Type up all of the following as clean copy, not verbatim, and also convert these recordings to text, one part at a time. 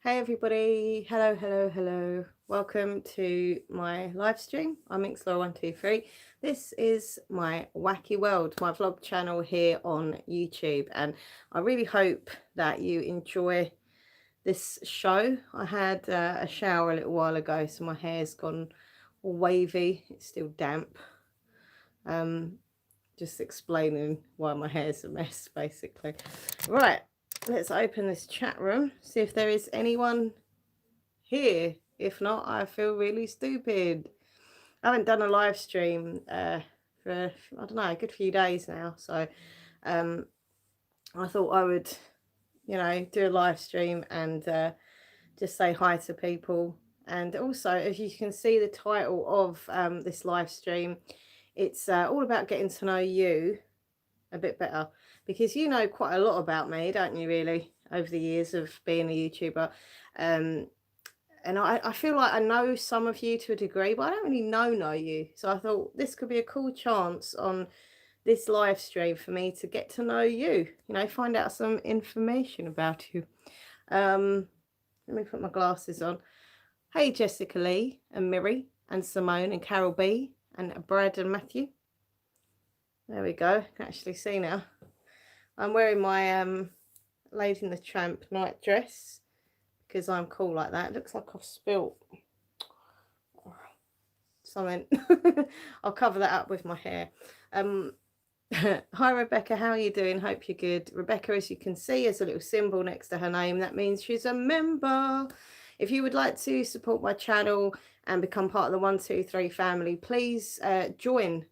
Hey everybody, hello, hello, hello. Welcome to my live stream. I'm Minxlaw123. This is my Wacky World, my vlog channel here on YouTube, and I really hope that you enjoy this show. I had a shower a little while ago, so my hair's gone all wavy. It's still damp. Just explaining why my hair's a mess, basically. Right, let's open this chat room, see if there is anyone here. If not, I feel really stupid. I haven't done a live stream for, I don't know, a good few days now. So I thought I would, do a live stream and just say hi to people. And also, as you can see, the title of this live stream, it's all about getting to know you a bit better, because you know quite a lot about me, don't you, really, over the years of being a YouTuber. And I feel like I know some of you to a degree, but I don't really know you. So I thought this could be a cool chance on this live stream for me to get to know you, find out some information about you. Let me put my glasses on. Hey, Jessica Lee and Miri and Simone and Carol B and Brad and Matthew. There we go. I can actually see now. I'm wearing my Lady in the Tramp night dress because I'm cool like that. It looks like I've spilt something. I'll cover that up with my hair. Hi Rebecca, how are you doing? Hope you're good. Rebecca, as you can see, has a little symbol next to her name. That means she's a member. If you would like to support my channel and become part of the 123 family, please join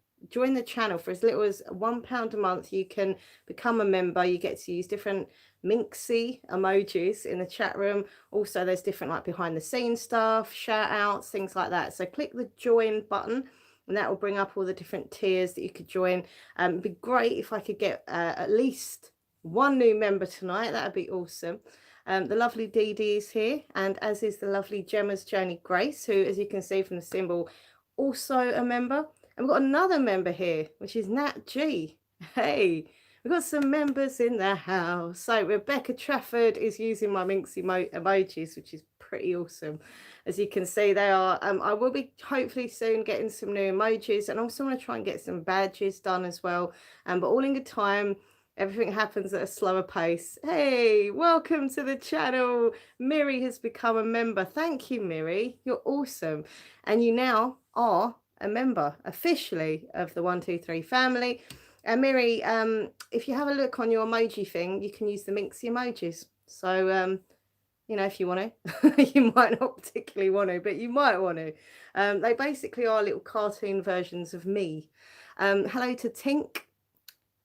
the channel. For as little as £1 a month, you can become a member. You get to use different Minxy emojis in the chat room. Also, there's different like behind the scenes stuff, shout outs, things like that. So click the join button and that will bring up all the different tiers that you could join. It'd be great if I could get at least one new member tonight. That would be awesome. The lovely Dee Dee is here, and as is the lovely Gemma's Journey Grace, who, as you can see from the symbol, also a member. And we've got another member here, which is Nat G. Hey, we've got some members in the house. So Rebecca Trafford is using my Minxy emojis, which is pretty awesome. As you can see, they are. I will be hopefully soon getting some new emojis, and I also want to try and get some badges done as well. But all in good time. Everything happens at a slower pace. Hey, welcome to the channel. Miri has become a member. Thank you, Miri. You're awesome. And you now are a member officially of the 123 family. And Miri, if you have a look on your emoji thing, you can use the Minxy emojis. So, if you want to, you might not particularly want to, but you might want to. They basically are little cartoon versions of me. Hello to Tink.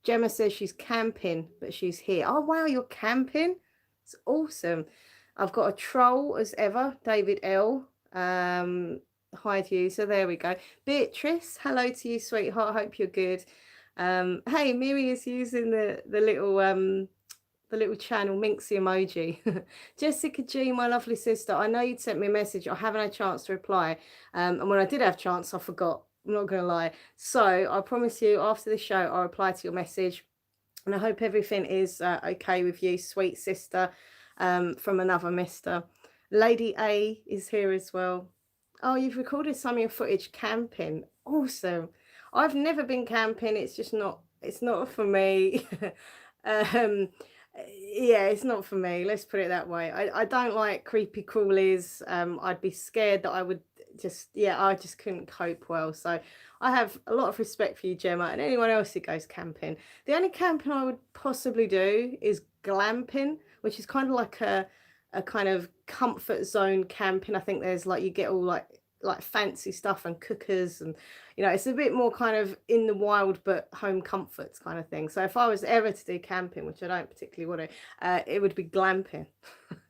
Gemma says she's camping, but she's here. Oh, wow, you're camping? It's awesome. I've got a troll as ever, David L. Hi to you. So there we go. Beatrice, hello to you, sweetheart. Hope you're good. Hey, Miri is using the little channel Minxy emoji. Jessica G, my lovely sister, I know you'd sent me a message. I haven't had a chance to reply. And when I did have a chance, I forgot. I'm not going to lie. So I promise you after the show, I'll reply to your message. And I hope everything is okay with you, sweet sister, from another mister. Lady A is here as well. Oh, you've recorded some of your footage camping. Awesome. I've never been camping. It's not for me. Yeah, it's not for me. Let's put it that way. I don't like creepy crawlies. I'd be scared that I would I just couldn't cope well. So I have a lot of respect for you, Gemma, and anyone else who goes camping. The only camping I would possibly do is glamping, which is kind of like a kind of comfort zone camping. I think there's like, you get all like fancy stuff and cookers, and it's a bit more kind of in the wild but home comforts kind of thing. So if I was ever to do camping, which I don't particularly want to, it would be glamping.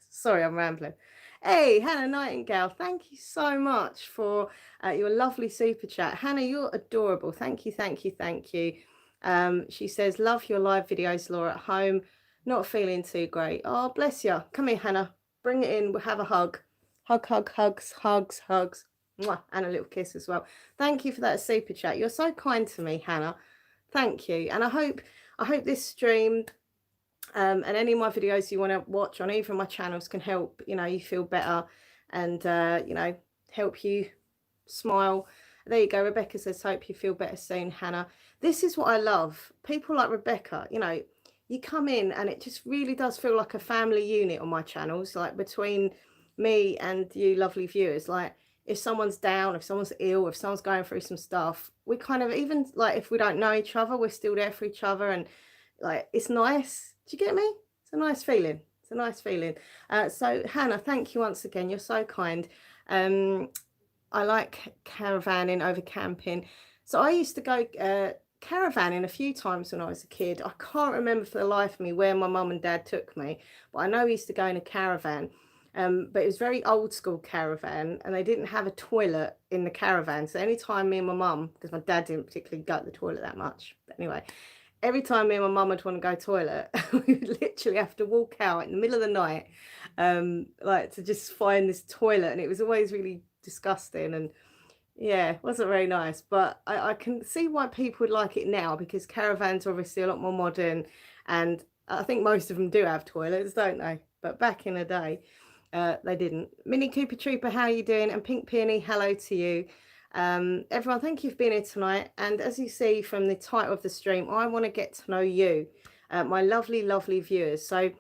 Sorry, I'm rambling. Hey, Hannah Nightingale, thank you so much for your lovely super chat. Hannah, you're adorable. Thank you, thank you, thank you. She says, love your live videos, Laura, at home. Not feeling too great. Oh, bless you. Come here, Hannah. Bring it in. We'll have a hug. Hug, hug, hugs, hugs, hugs. Mwah, and a little kiss as well. Thank you for that super chat. You're so kind to me, Hannah. Thank you. And I hope this stream And any of my videos you want to watch on either of my channels can help, you feel better and, help you smile. There you go. Rebecca says, hope you feel better soon, Hannah. This is what I love. People like Rebecca, you come in and it just really does feel like a family unit on my channels, like between me and you lovely viewers. Like if someone's down, if someone's ill, if someone's going through some stuff, we kind of, even like if we don't know each other, we're still there for each other. And like, it's nice. Do you get me? It's a nice feeling. It's a nice feeling. So Hannah, thank you once again. You're so kind. I like caravanning over camping. So I used to go caravanning a few times when I was a kid. I can't remember for the life of me where my mum and dad took me, but I know we used to go in a caravan. But it was very old school caravan, and they didn't have a toilet in the caravan. So anytime me and my mum, because my dad didn't particularly go to the toilet that much, but anyway, every time me and my mum would want to go toilet, we would literally have to walk out in the middle of the night, like to just find this toilet, and it was always really disgusting, and yeah, it wasn't very nice. But I can see why people would like it now, because caravans are obviously a lot more modern, and I think most of them do have toilets, don't they? But back in the day, they didn't. Mini Cooper Trooper, how are you doing? And Pink Peony, hello to you. Everyone, thank you for being here tonight. And as you see from the title of the stream, I want to get to know you, my lovely, lovely viewers. So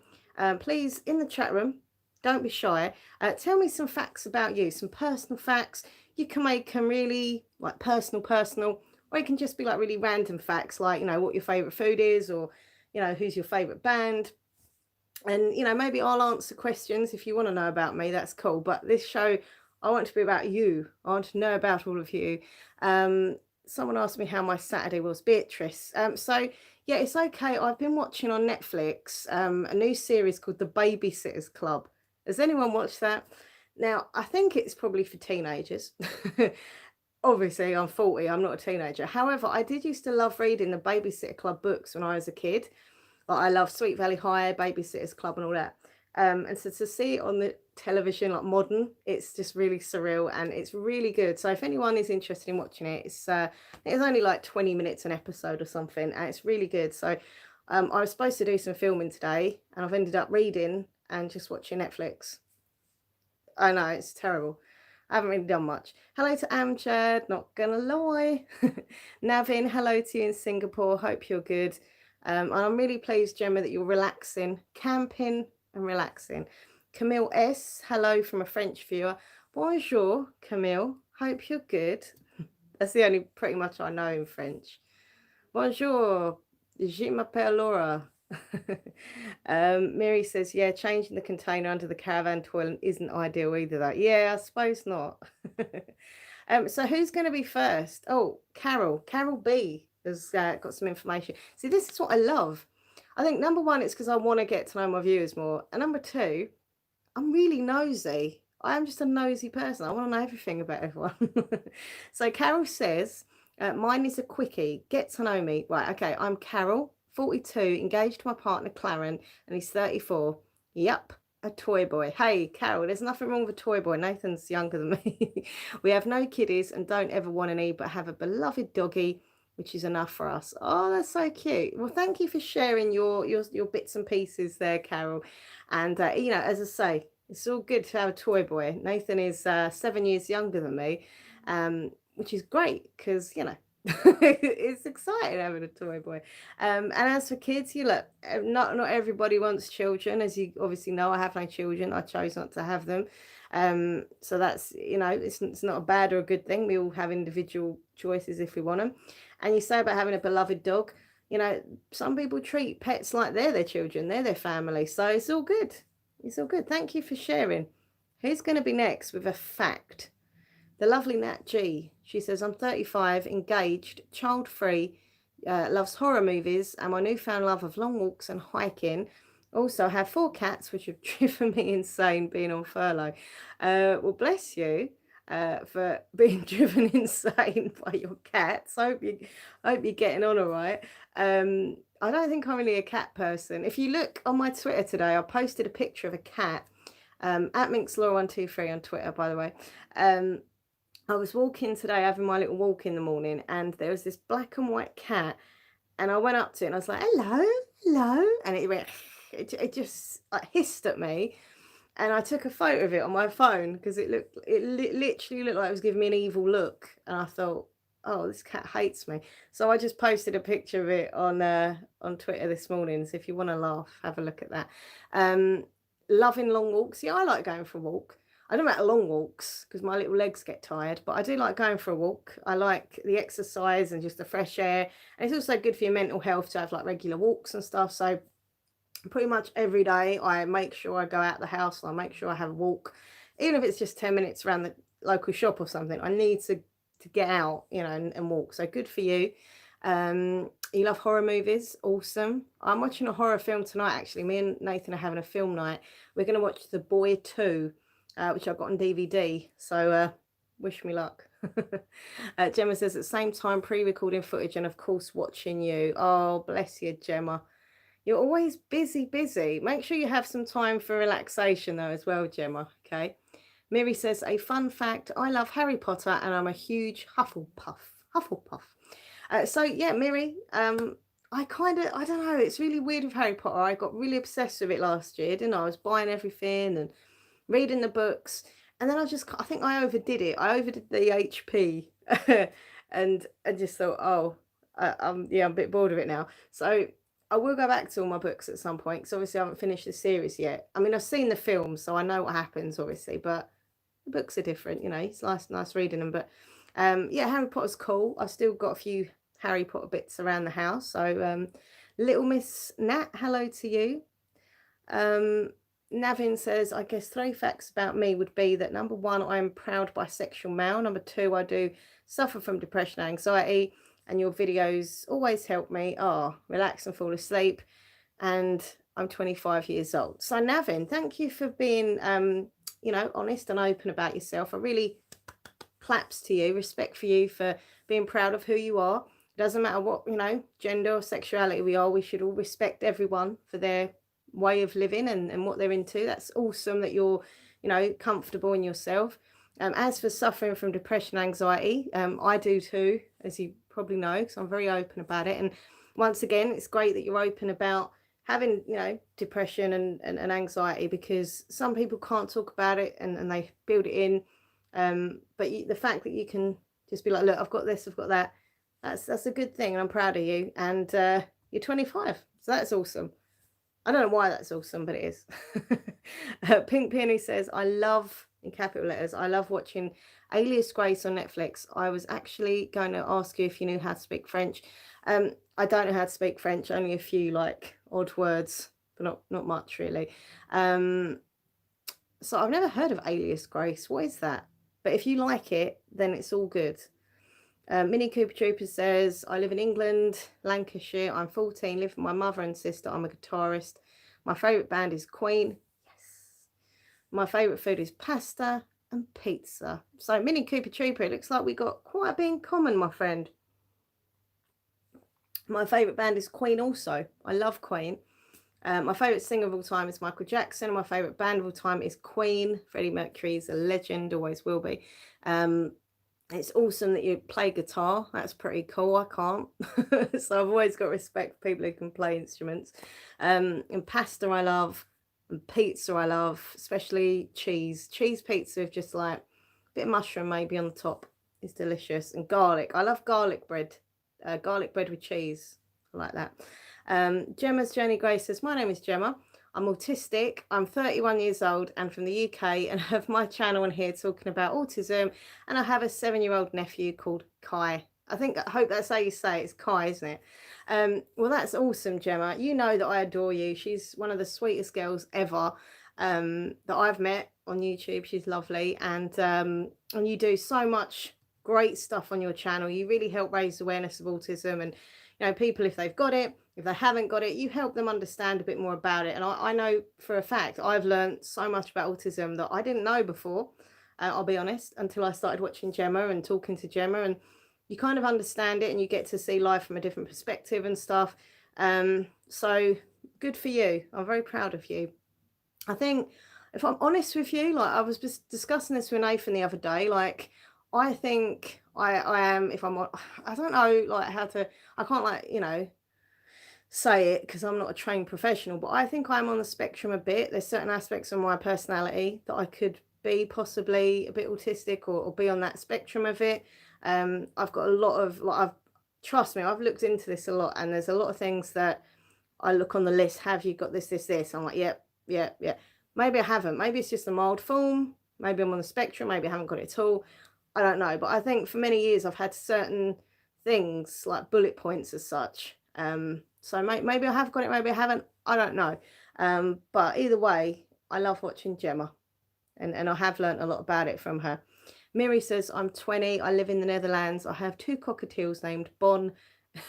please, in the chat room, don't be shy. Tell me some facts about you, some personal facts. You can make them really like personal, or it can just be like really random facts, like, what your favorite food is, or, who's your favorite band. And, maybe I'll answer questions if you want to know about me. That's cool. But this show, I want to be about you. I want to know about all of you. Someone asked me how my Saturday was, Beatrice. So, yeah, it's okay. I've been watching on Netflix a new series called The Babysitters Club. Has anyone watched that? Now, I think it's probably for teenagers. Obviously, I'm 40. I'm not a teenager. However, I did used to love reading the Babysitter Club books when I was a kid. Like, I love Sweet Valley High, Babysitters Club and all that. And so to see it on the television, like modern, it's just really surreal and it's really good. So if anyone is interested in watching it, it's only like 20 minutes an episode or something, and it's really good. So I was supposed to do some filming today, and I've ended up reading and just watching Netflix. I know, it's terrible. I haven't really done much. Hello to Amjad, not gonna lie. Navin, hello to you in Singapore. Hope you're good. And I'm really pleased, Gemma, that you're relaxing, camping and relaxing. Camille S, hello from a French viewer. Bonjour, Camille. Hope you're good. That's the only pretty much I know in French. Bonjour, je m'appelle Laura. Mary says, yeah, changing the container under the caravan toilet isn't ideal either, though. Yeah, I suppose not. So who's going to be first? Oh, Carol B has got some information. See, this is what I love. I think number one, it's because I want to get to know my viewers more, and number two, I'm really nosy. I am just a nosy person. I want to know everything about everyone. So Carol says, mine is a quickie. Get to know me. Right, okay, I'm Carol, 42, engaged to my partner Claren, and he's 34. Yep, a toy boy. Hey, Carol, there's nothing wrong with a toy boy. Nathan's younger than me. We have no kiddies and don't ever want any, but have a beloved doggy, which is enough for us. Oh, that's so cute. Well, thank you for sharing your bits and pieces there, Carol. And, as I say, it's all good to have a toy boy. Nathan is 7 years younger than me, which is great because, it's exciting having a toy boy. And as for kids, not everybody wants children. As you obviously know, I have no children. I chose not to have them. So that's, it's not a bad or a good thing. We all have individual choices if we want them. And you say about having a beloved dog, some people treat pets like they're their children, they're their family. So it's all good. It's all good. Thank you for sharing. Who's going to be next with a fact? The lovely Nat G. She says, I'm 35, engaged, child-free, loves horror movies, and my newfound love of long walks and hiking. Also, I have 4 cats, which have driven me insane being on furlough. Well, bless you for being driven insane by your cats. I hope you're getting on all right. I don't think I'm really a cat person. If you look on my Twitter today, I posted a picture of a cat, at MinxLaw123 on Twitter, by the way. I was walking today, having my little walk in the morning, and there was this black and white cat, and I went up to it and I was like, hello, and it went it just like hissed at me, and I took a photo of it on my phone because literally looked like it was giving me an evil look, and I thought, oh, this cat hates me. So I just posted a picture of it on Twitter this morning. So if you want to laugh, have a look at that. Loving long walks. Yeah, I like going for a walk. I don't like long walks because my little legs get tired, but I do like going for a walk. I like the exercise and just the fresh air. And it's also good for your mental health to have like regular walks and stuff. So pretty much every day I make sure I go out the house and I make sure I have a walk, even if it's just 10 minutes around the local shop or something. I need to get out, you know, and walk. So good for you. You love horror movies. Awesome. I'm watching a horror film tonight, actually. Me and Nathan are having a film night. We're going to watch The Boy 2, which I've got on DVD. So wish me luck. Gemma says, at the same time, pre-recording footage and, of course, watching you. Oh, bless you, Gemma. You're always busy. Make sure you have some time for relaxation, though, as well, Gemma. Okay. Mary says, a fun fact, I love Harry Potter and I'm a huge Hufflepuff. So yeah, Mary, I don't know, it's really weird with Harry Potter. I got really obsessed with it last year, didn't I? I was buying everything and reading the books, and then I think I overdid it. I overdid the HP and I just thought, oh, I'm a bit bored of it now. So I will go back to all my books at some point, because obviously I haven't finished the series yet. I mean, I've seen the film, so I know what happens, obviously, but the books are different, you know. It's nice reading them. But yeah, Harry Potter's cool. I've still got a few Harry Potter bits around the house. So Little Miss Nat, hello to you. Navin says, I guess 3 facts about me would be that, number 1, I am proud bisexual male. Number 2, I do suffer from depression and anxiety, and your videos always help me relax and fall asleep. And I'm 25 years old. So Navin, thank you for being you know, honest and open about yourself. I really claps to you, respect for you for being proud of who you are. It doesn't matter what, you know, gender or sexuality we are. We should all respect everyone for their way of living and what they're into. That's awesome that you're, you know, comfortable in yourself. As for suffering from depression and anxiety, I do too, as you probably know, because I'm very open about it. And once again, it's great that you're open about having, you know, depression and anxiety, because some people can't talk about it and they build it in. But the fact that you can just be like, look, I've got this, I've got that, that's a good thing, and I'm proud of you. And you're 25, so that's awesome. I don't know why that's awesome, but it is. Pink Peony says, I love, in capital letters, I love watching Alias Grace on Netflix. I was actually going to ask you if you knew how to speak French. I don't know how to speak French, only a few like odd words, but not much really. So I've never heard of Alias Grace. What is that? But if you like it, then it's all good. Minnie Cooper Trooper says, I live in England, Lancashire. I'm 14, live with my mother and sister. I'm a guitarist. My favourite band is Queen. Yes. My favourite food is pasta and pizza. So Minnie Cooper Trooper, it looks like we got quite a bit in common, my friend. My favourite band is Queen also. I love Queen. My favourite singer of all time is Michael Jackson. My favourite band of all time is Queen. Freddie Mercury is a legend, always will be. It's awesome that you play guitar. That's pretty cool. I can't. So I've always got respect for people who can play instruments. And pasta I love. And pizza I love. Especially cheese. Cheese pizza with just like a bit of mushroom maybe on the top is delicious. And garlic. I love garlic bread. Garlic bread with cheese. I like that. Gemma's Journey Grace says, my name is Gemma. I'm autistic. I'm 31 years old and from the UK, and have my channel on here talking about autism. And I have a 7-year-old nephew called Kai. I hope that's how you say it. It's Kai, isn't it? Well, that's awesome, Gemma. You know that I adore you. She's one of the sweetest girls ever that I've met on YouTube. She's lovely. And you do so much great stuff on your channel. You really help raise awareness of autism, and you know, people, if they've got it, if they haven't got it, you help them understand a bit more about it. And I know for a fact I've learned so much about autism that I didn't know before, I'll be honest, until I started watching Gemma and talking to Gemma, and you kind of understand it and you get to see life from a different perspective and stuff. So good for you. I'm very proud of you. I think, if I'm honest with you, like I was just discussing this with Nathan the other day, like I think I am, if I'm, I don't know, like how to, I can't like, you know, say it because I'm not a trained professional, but I think I'm on the spectrum a bit. There's certain aspects of my personality that I could be possibly a bit autistic, or be on that spectrum of it. I've got a lot of, like, trust me, I've looked into this a lot, and there's a lot of things that I look on the list. Have you got this, this, this? I'm like, yep, yep, yep. Maybe I haven't. Maybe it's just a mild form. Maybe I'm on the spectrum. Maybe I haven't got it at all. I don't know. But I think for many years I've had certain things like bullet points as such. So maybe I have got it. Maybe I haven't. I don't know. But either way, I love watching Gemma, and I have learnt a lot about it from her. Miri says, I'm 20. I live in the Netherlands. I have 2 cockatiels named Bon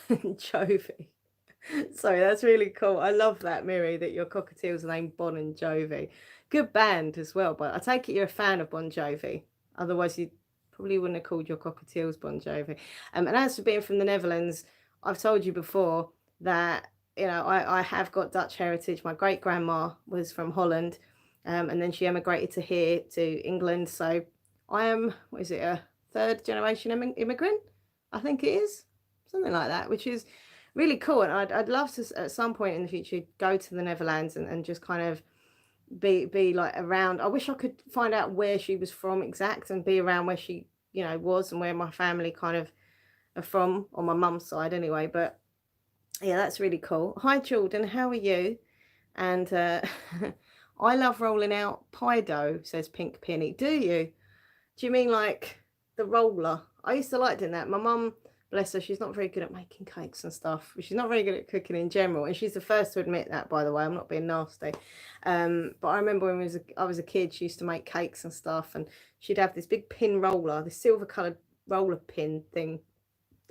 and Jovi. Sorry, that's really cool. I love that, Miri, that your cockatiels are named Bon and Jovi. Good band as well, but I take it you're a fan of Bon Jovi. Otherwise, you probably wouldn't have called your cockatiels Bon Jovi. And as for being from the Netherlands, I've told you before that, you know, I have got Dutch heritage. My great grandma was from Holland, and then she emigrated to here, to England. So I am, what is it, a 3rd generation immigrant? I think it is, something like that, which is really cool. And I'd love to at some point in the future go to the Netherlands and just kind of be like around. I wish I could find out where she was from exact, and be around where she, you know, was, and where my family kind of are from, on my mum's side anyway. But yeah, that's really cool. Hi Jordan, how are you? And I love rolling out pie dough, says Pink Penny. Do you? Do you mean like the roller? I used to like doing that. My mum, bless her, she's not very good at making cakes and stuff. She's not very good at cooking in general, and she's the first to admit that, by the way. I'm not being nasty. But I remember when I was a kid, she used to make cakes and stuff, and she'd have this big pin roller, this silver coloured roller pin thing.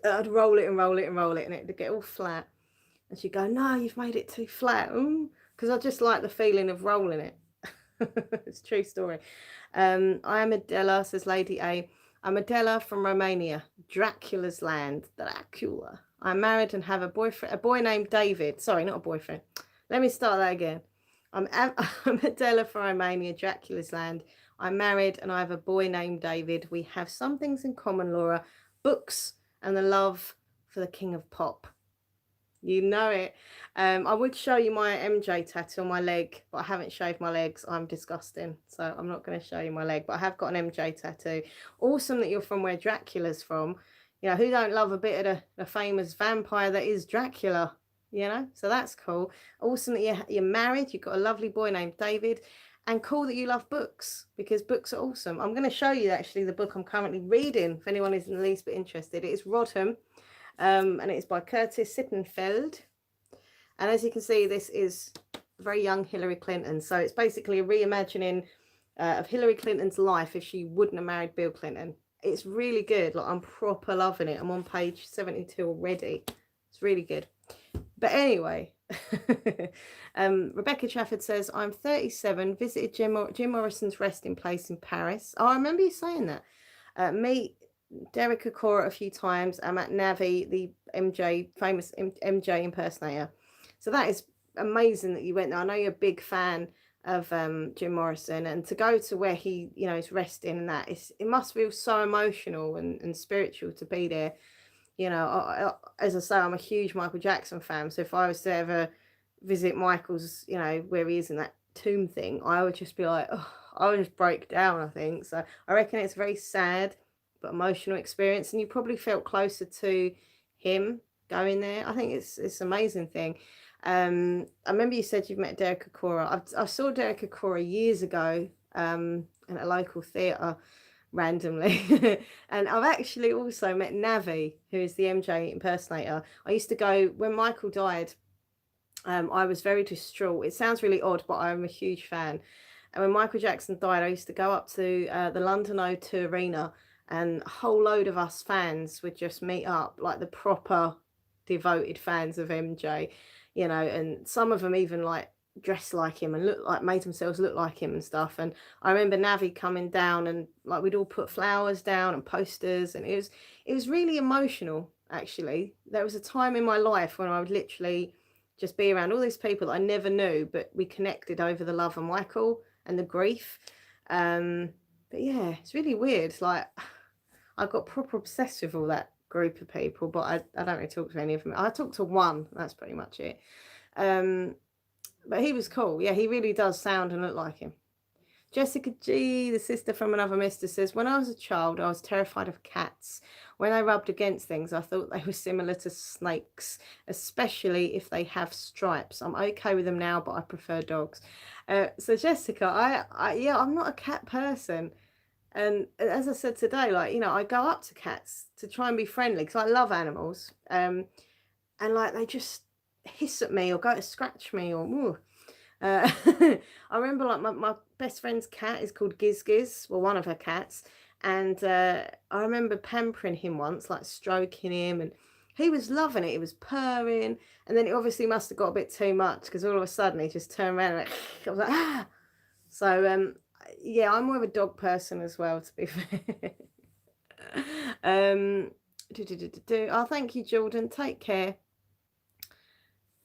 I'd roll it and roll it and roll it, and it'd get all flat. And she'd go, no, you've made it too flat. Because I just like the feeling of rolling it. It's a true story. I am Adela, says Lady A. I'm Adela from Romania, Dracula's land, Dracula. I'm married and have a boy named David. Sorry, not a boyfriend. Let me start that again. I'm Adela from Romania, Dracula's land. I'm married and I have a boy named David. We have some things in common, Laura. Books and the love for the King of Pop. You know it. I would show you my MJ tattoo on my leg, but I haven't shaved my legs. I'm disgusting, so I'm not going to show you my leg. But I have got an MJ tattoo. Awesome that you're from where Dracula's from. You know, who don't love a bit of the famous vampire that is Dracula? You know, so that's cool. Awesome that you're married. You've got a lovely boy named David. And cool that you love books, because books are awesome. I'm going to show you actually the book I'm currently reading, if anyone is in the least bit interested. It is Rodham. And it's by Curtis Sittenfeld. And as you can see, this is very young Hillary Clinton. So it's basically a reimagining of Hillary Clinton's life if she wouldn't have married Bill Clinton. It's really good. Like, I'm proper loving it. I'm on page 72 already. It's really good. But anyway, Rebecca Trafford says, I'm 37, visited Jim Morrison's resting place in Paris. Oh, I remember you saying that. Meet Derek Acorah a few times. I'm at Navi, the famous MJ impersonator. So that is amazing that you went there. I know you're a big fan of Jim Morrison, and to go to where he, you know, is resting, and that it must feel so emotional and spiritual to be there. You know, as I say, I'm a huge Michael Jackson fan. So if I was to ever visit Michael's, you know, where he is in that tomb thing, I would just be like, oh, I would just break down, I think. So I reckon it's very sad but emotional experience, and you probably felt closer to him going there. I think it's an amazing thing. I remember you said you've met Derek Acorah. I saw Derek Acorah years ago in a local theatre randomly. And I've actually also met Navi, who is the MJ impersonator. I used to go, when Michael died, I was very distraught. It sounds really odd, but I'm a huge fan. And when Michael Jackson died, I used to go up to the London O2 Arena, and a whole load of us fans would just meet up, like the proper devoted fans of MJ, you know, and some of them even like dressed like him and made themselves look like him and stuff. And I remember Navi coming down, and like we'd all put flowers down and posters, and it was really emotional, actually. There was a time in my life when I would literally just be around all these people that I never knew, but we connected over the love of Michael and the grief. But yeah, it's really weird. Like, I got proper obsessed with all that group of people, but I don't really talk to any of them. I talk to one, that's pretty much it. But he was cool. Yeah, he really does sound and look like him. Jessica G, the sister from another mister, says, when I was a child, I was terrified of cats. When I rubbed against things, I thought they were similar to snakes, especially if they have stripes. I'm okay with them now, but I prefer dogs. So Jessica, yeah, I'm not a cat person. And as I said today, like, you know, I go up to cats to try and be friendly because I love animals. And like they just hiss at me or go to scratch me or ooh. I remember like my best friend's cat is called Giz Giz, well, one of her cats. And I remember pampering him once, like stroking him, and he was loving it. He was purring. And then it obviously must have got a bit too much because all of a sudden he just turned around and like, I was like, ah. So, yeah, I'm more of a dog person as well, to be fair. Oh, thank you, Jordan. Take care.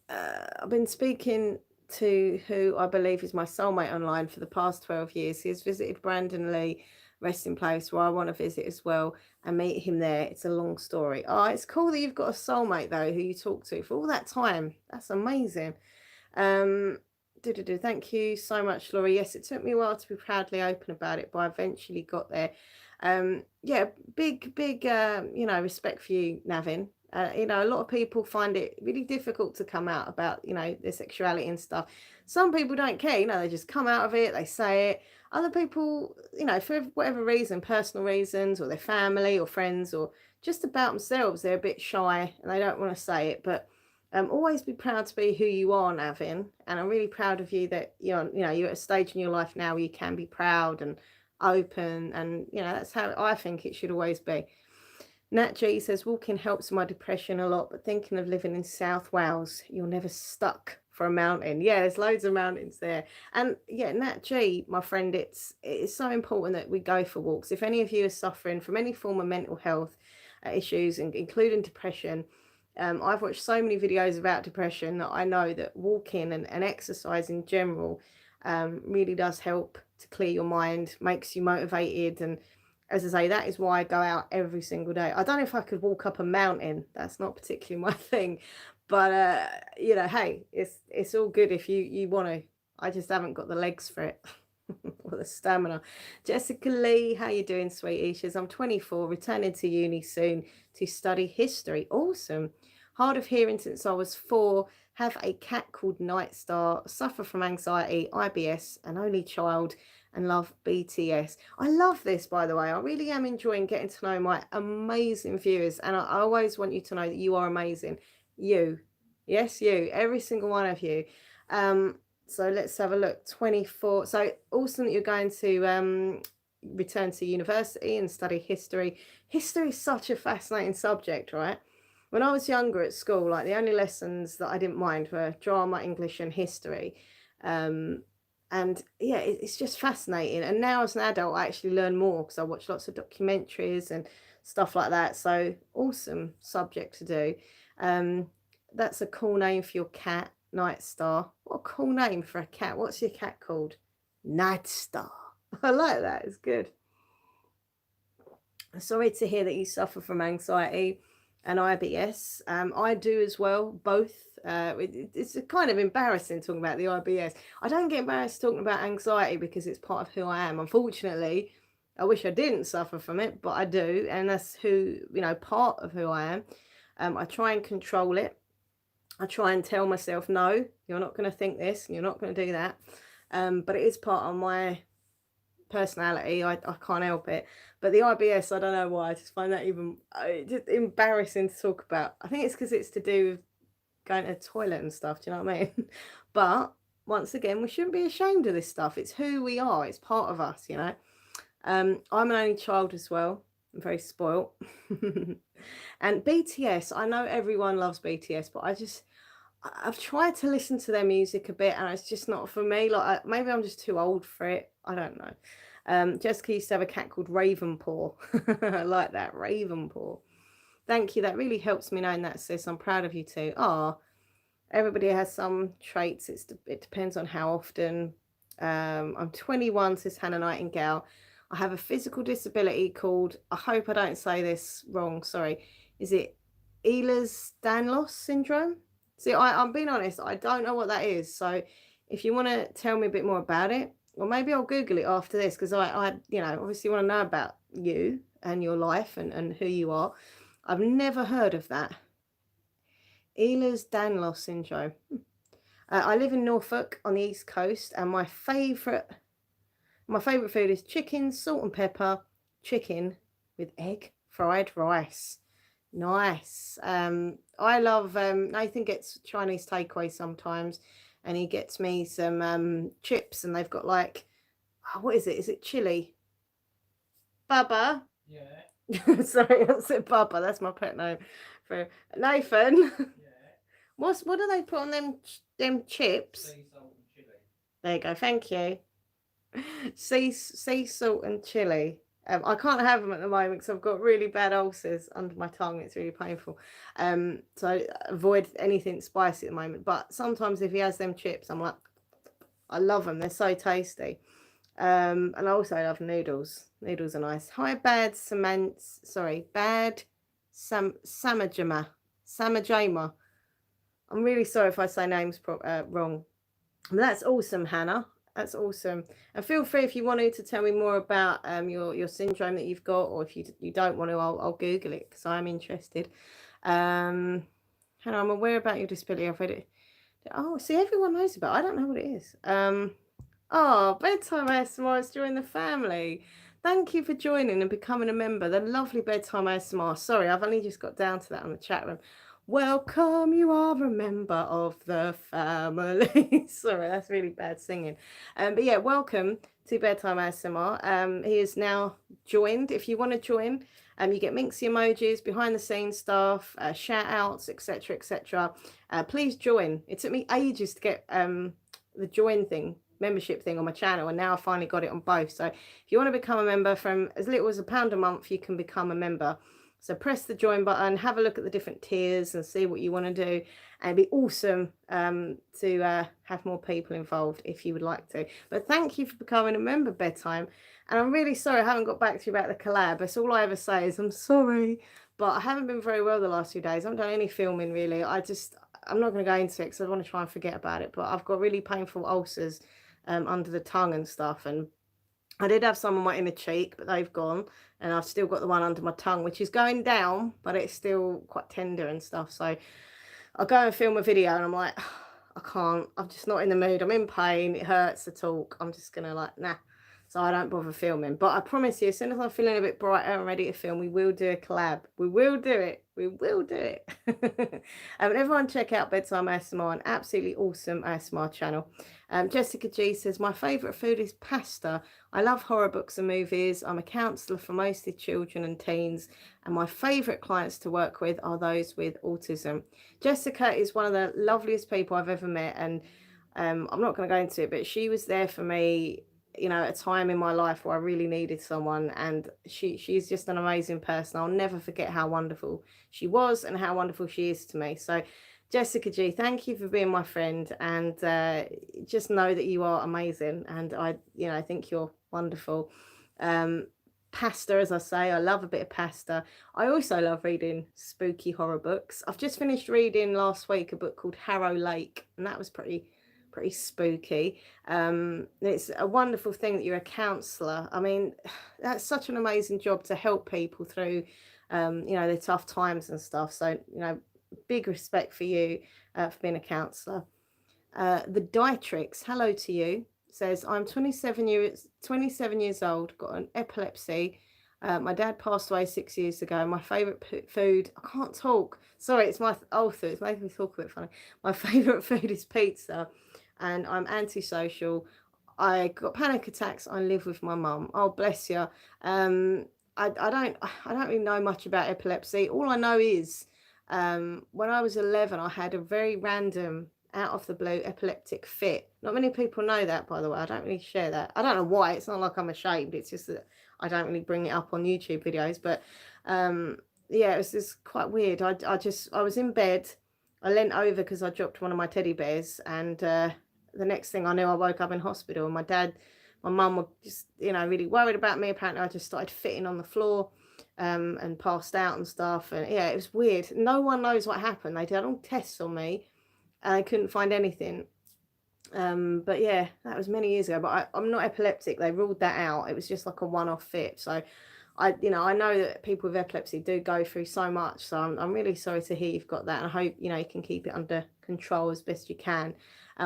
I've been speaking to who I believe is my soulmate online for the past 12 years. He has visited Brandon Lee resting place where I want to visit as well and meet him there. It's a long story. Oh, it's cool that you've got a soulmate though who you talk to for all that time. That's amazing. Thank you so much, Laurie. Yes, it took me a while to be proudly open about it, but I eventually got there. Yeah, big you know, respect for you, Navin. You know, a lot of people find it really difficult to come out about, you know, their sexuality and stuff. Some people don't care, you know, they just come out of it, they say it. Other people, you know, for whatever reason, personal reasons, or their family or friends, or just about themselves, they're a bit shy and they don't want to say it. But always be proud to be who you are, Navin. And I'm really proud of you that you're at a stage in your life now where you can be proud and open, and you know, that's how I think it should always be. Nat G says, walking helps my depression a lot, but thinking of living in South Wales, you're never stuck for a mountain. Yeah, there's loads of mountains there. And yeah, Nat G, my friend, it's so important that we go for walks. If any of you are suffering from any form of mental health issues, including depression, I've watched so many videos about depression that I know that walking and exercise in general really does help to clear your mind, makes you motivated. And as I say, that is why I go out every single day. I don't know if I could walk up a mountain. That's not particularly my thing. But, you know, hey, it's all good if you want to. I just haven't got the legs for it. Or the stamina. Jessica Lee, how you doing, sweetie? She says, I'm 24, returning to uni soon to study history. Awesome. Hard of hearing since I was 4. Have a cat called Nightstar. Suffer from anxiety, IBS, an only child, and love BTS. I love this, by the way. I really am enjoying getting to know my amazing viewers. And I always want you to know that you are amazing. You. Yes, you. Every single one of you. So let's have a look. 24. So awesome that you're going to return to university and study history. History is such a fascinating subject, right? When I was younger at school, like the only lessons that I didn't mind were drama, English, and history. And yeah, it's just fascinating. And now as an adult, I actually learn more because I watch lots of documentaries and stuff like that. So awesome subject to do. That's a cool name for your cat, Nightstar. What a cool name for a cat. What's your cat called? Nightstar. I like that. It's good. Sorry to hear that you suffer from anxiety and IBS. I do as well, both. It's kind of embarrassing talking about the IBS. I don't get embarrassed talking about anxiety because it's part of who I am. Unfortunately, I wish I didn't suffer from it, but I do. And that's who, you know, part of who I am. I try and control it. I try and tell myself, no, you're not going to think this, you're not going to do that. But it is part of my personality. I can't help it. But the IBS, I don't know why. I just find that even just embarrassing to talk about. I think it's because it's to do with going to the toilet and stuff. Do you know what I mean? But once again, we shouldn't be ashamed of this stuff. It's who we are. It's part of us, you know. I'm an only child as well. I'm very spoilt. And BTS, I know everyone loves BTS, but I've tried to listen to their music a bit and it's just not for me. Like maybe I'm just too old for it. I don't know. Jessica used to have a cat called Ravenpaw. I like that, Ravenpaw. Thank you. That really helps me knowing that, sis. I'm proud of you too. Everybody has some traits. It depends on how often. I'm 21, says Hannah Nightingale. I have a physical disability called, I hope I don't say this wrong, sorry, is it Ehlers-Danlos syndrome? See, I'm being honest, I don't know what that is. So if you want to tell me a bit more about it, or maybe I'll Google it after this, because you know, obviously want to know about you and your life and who you are. I've never heard of that. Ehlers-Danlos syndrome. I live in Norfolk on the East Coast, and my favourite food is chicken, salt and pepper, chicken with egg, fried rice. Nice. I love Nathan gets Chinese takeaway sometimes, and he gets me some chips, and they've got like, oh, what is it? Is it chili? Bubba. Yeah. Sorry, I said Bubba. That's my pet name for Nathan. Yeah. What do they put on them chips? Sea salt and chili. There you go. Thank you. Sea salt and chili. I can't have them at the moment because I've got really bad ulcers under my tongue. It's really painful. So I avoid anything spicy at the moment. But sometimes if he has them chips, I'm like, I love them. They're so tasty. And I also love noodles. Noodles are nice. Hi, Bad Samajama. Samajama. I'm really sorry if I say names wrong. But that's awesome, Hannah. That's awesome. And feel free, if you wanted, to tell me more about your syndrome that you've got, or if you don't want to, I'll Google it because I'm interested. Hannah, I'm aware about your disability. I've read it. Oh, see, everyone knows about it. I don't know what it is. Oh, Bedtime ASMR is joining the family. Thank you for joining and becoming a member. The lovely Bedtime ASMR. Sorry, I've only just got down to that on the chat room. Welcome, you are a member of the family. Sorry, that's really bad singing. But yeah, welcome to Bedtime ASMR. He is now joined. If you want to join, you get Minxie emojis, behind the scenes stuff, shout outs, etc., etc. Please join. It took me ages to get the join thing, membership thing on my channel, and now I finally got it on both. So if you want to become a member, from as little as £1 a month, you can become a member. So press the join button, have a look at the different tiers and see what you want to do. And it'd be awesome to have more people involved if you would like to. But thank you for becoming a member, Bedtime. And I'm really sorry I haven't got back to you about the collab. That's all I ever say is I'm sorry. But I haven't been very well the last few days. I haven't done any filming really. I'm not going to go into it because I want to try and forget about it. But I've got really painful ulcers under the tongue and stuff. And I did have some on my inner cheek, but they've gone. And I've still got the one under my tongue, which is going down, but it's still quite tender and stuff. So I'll go and film a video and I'm like, I can't. I'm just not in the mood. I'm in pain. It hurts to talk. I'm just going to like, nah. So I don't bother filming. But I promise you, as soon as I'm feeling a bit brighter and ready to film, we will do a collab. We will do it. We will do it. Everyone check out Bedtime ASMR, an absolutely awesome ASMR channel. Jessica G says, my favourite food is pasta. I love horror books and movies. I'm a counsellor for mostly children and teens, and my favourite clients to work with are those with autism. Jessica is one of the loveliest people I've ever met, and I'm not going to go into it, but she was there for me, you know, at a time in my life where I really needed someone, and she's just an amazing person. I'll never forget how wonderful she was and how wonderful she is to me. So Jessica G, thank you for being my friend, and just know that you are amazing, and I think you're wonderful. Pasta, as I say, I love a bit of pasta. I also love reading spooky horror books. I've just finished reading last week a book called Harrow Lake, and that was pretty spooky. It's a wonderful thing that you're a counsellor. I mean, that's such an amazing job to help people through their tough times and stuff. So big respect for you for being a counsellor. The Dietrix, hello to you, says, I'm 27 years old, got an epilepsy. My dad passed away 6 years ago. My favourite food, I can't talk. Sorry, it's my author. It's making me talk a bit funny. My favourite food is pizza, and I'm antisocial. I got panic attacks. I live with my mum. Oh, bless you. I don't really know much about epilepsy. All I know is when I was 11, I had a very random, out of the blue epileptic fit. Not many people know that, by the way. I don't really share that. I don't know why. It's not like I'm ashamed. It's just that I don't really bring it up on YouTube videos. But yeah, it was just quite weird. I was in bed. I leant over because I dropped one of my teddy bears, and the next thing I knew, I woke up in hospital. And my mum were just really worried about me. Apparently I just started fitting on the floor. and passed out and stuff. And yeah, it was weird. No one knows what happened. They did all tests on me and I couldn't find anything. But yeah, that was many years ago. But I'm not epileptic. They ruled that out. It was just like a one-off fit. So I know that people with epilepsy do go through so much. So I'm really sorry to hear you've got that. And I hope, you can keep it under control as best you can.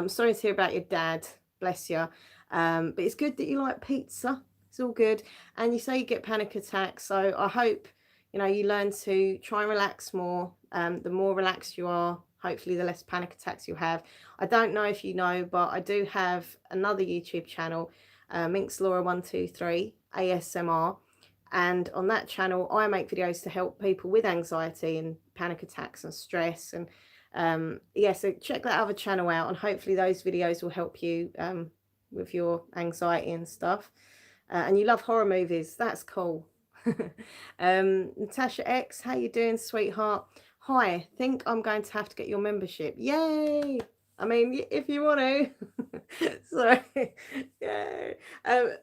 Sorry to hear about your dad. Bless you. But it's good that you like pizza. It's all good. And you say you get panic attacks. So I hope, you learn to try and relax more. The more relaxed you are, hopefully the less panic attacks you have. I don't know if you know, but I do have another YouTube channel, Minx Laura 123 ASMR. And on that channel, I make videos to help people with anxiety and panic attacks and stress. And so check that other channel out. And hopefully those videos will help you with your anxiety and stuff. And you love horror movies. That's cool. Natasha X, how you doing, sweetheart? Hi, think I'm going to have to get your membership. Yay! I mean, if you want to. Sorry. Yeah.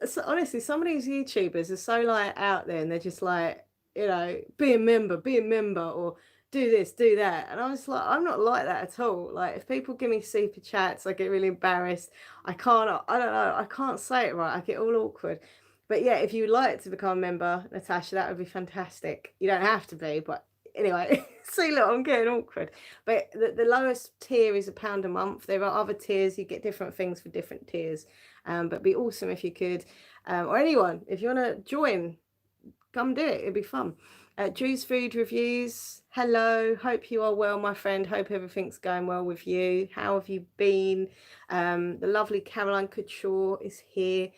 So honestly, some of these YouTubers are so like out there and they're just like, be a member, or do this, do that. And I'm just like, I'm not like that at all. Like, if people give me super chats, I get really embarrassed. I don't know, I can't say it right. I get all awkward. But yeah, if you'd like to become a member, Natasha, that would be fantastic. You don't have to be, but anyway, see, look, I'm getting awkward. But the lowest tier is £1 a month. There are other tiers. You get different things for different tiers. But it'd be awesome if you could, or anyone, if you want to join, come do it. It'd be fun. Drew's Food Reviews. Hello. Hope you are well, my friend. Hope everything's going well with you. How have you been? The lovely Caroline Couture is here.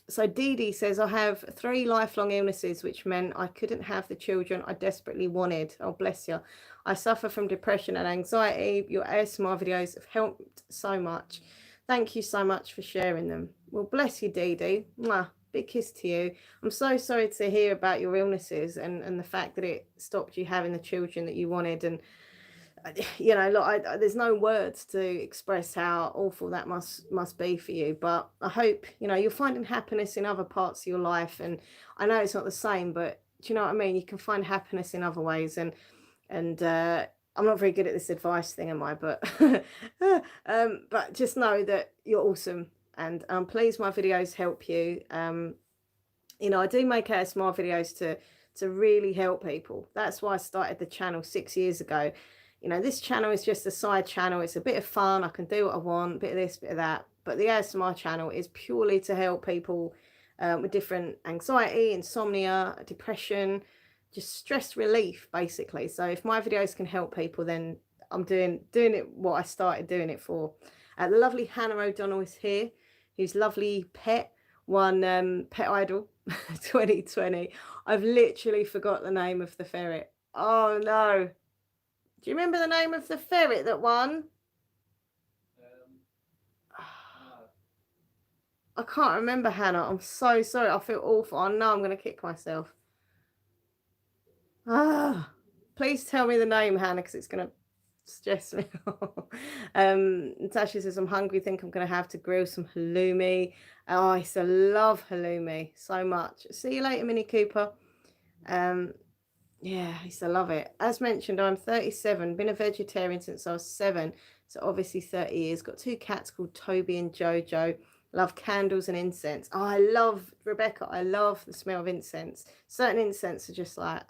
So Dee Dee says, I have 3 lifelong illnesses, which meant I couldn't have the children I desperately wanted. Oh, bless you. I suffer from depression and anxiety. Your ASMR videos have helped so much. Thank you so much for sharing them. Well, bless you, Dee Dee. Mwah. Big kiss to you. I'm so sorry to hear about your illnesses and the fact that it stopped you having the children that you wanted. And look, there's no words to express how awful that must be for you, but I hope you're finding happiness in other parts of your life. And I know it's not the same, but do you know what I mean? You can find happiness in other ways. And I'm not very good at this advice thing, am I? But but just know that you're awesome, and I'm pleased my videos help you. I do make ASMR videos to really help people. That's why I started the channel 6 years ago. This channel is just a side channel. It's a bit of fun. I can do what I want, a bit of this, bit of that. But the ASMR channel is purely to help people with different anxiety, insomnia, depression, just stress relief, basically. So if my videos can help people, then I'm doing it what I started doing it for. The lovely Hannah O'Donnell is here, whose lovely pet won Pet Idol 2020. I've literally forgot the name of the ferret. Oh, no. Do you remember the name of the ferret that won? I can't remember, Hannah. I'm so sorry. I feel awful. I know I'm going to kick myself. Please tell me the name, Hannah, because it's going to stress me. Natasha says, I'm hungry. Think I'm going to have to grill some halloumi. Oh, I used to love halloumi so much. See you later, Mini Cooper. Yeah, I used to love it. As mentioned, I'm 37, been a vegetarian since I was 7, so obviously 30 years. Got 2 cats called Toby and Jojo. Love candles and incense. Oh, I love, Rebecca, I love the smell of incense. Certain incense are just like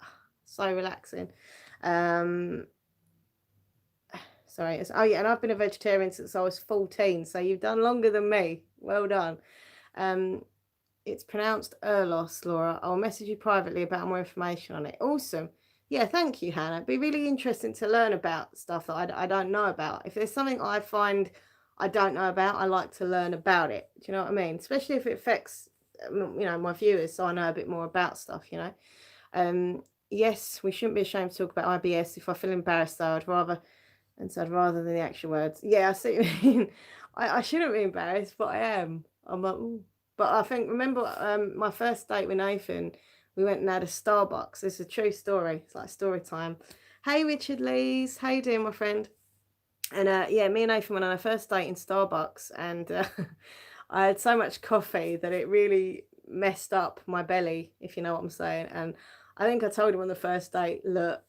so relaxing. Sorry. Oh yeah, and I've been a vegetarian since I was 14, so you've done longer than me. Well done. It's pronounced Erlos, Laura. I'll message you privately about more information on it. Awesome. Yeah, thank you, Hannah. It'd be really interesting to learn about stuff that I don't know about. If there's something I find I don't know about, I like to learn about it. Do you know what I mean? Especially if it affects, my viewers, so I know a bit more about stuff, Yes, we shouldn't be ashamed to talk about IBS. If I feel embarrassed, though, I'd rather than the actual words. Yeah, I see what you mean. I shouldn't be embarrassed, but I am. I'm like, ooh. But I think, remember my first date with Nathan, we went and had a Starbucks. This is a true story. It's like story time. Hey, Richard Lees. How you doing, my friend? And yeah, me and Nathan went on our first date in Starbucks. And I had so much coffee that it really messed up my belly, if you know what I'm saying. And I think I told him on the first date, look,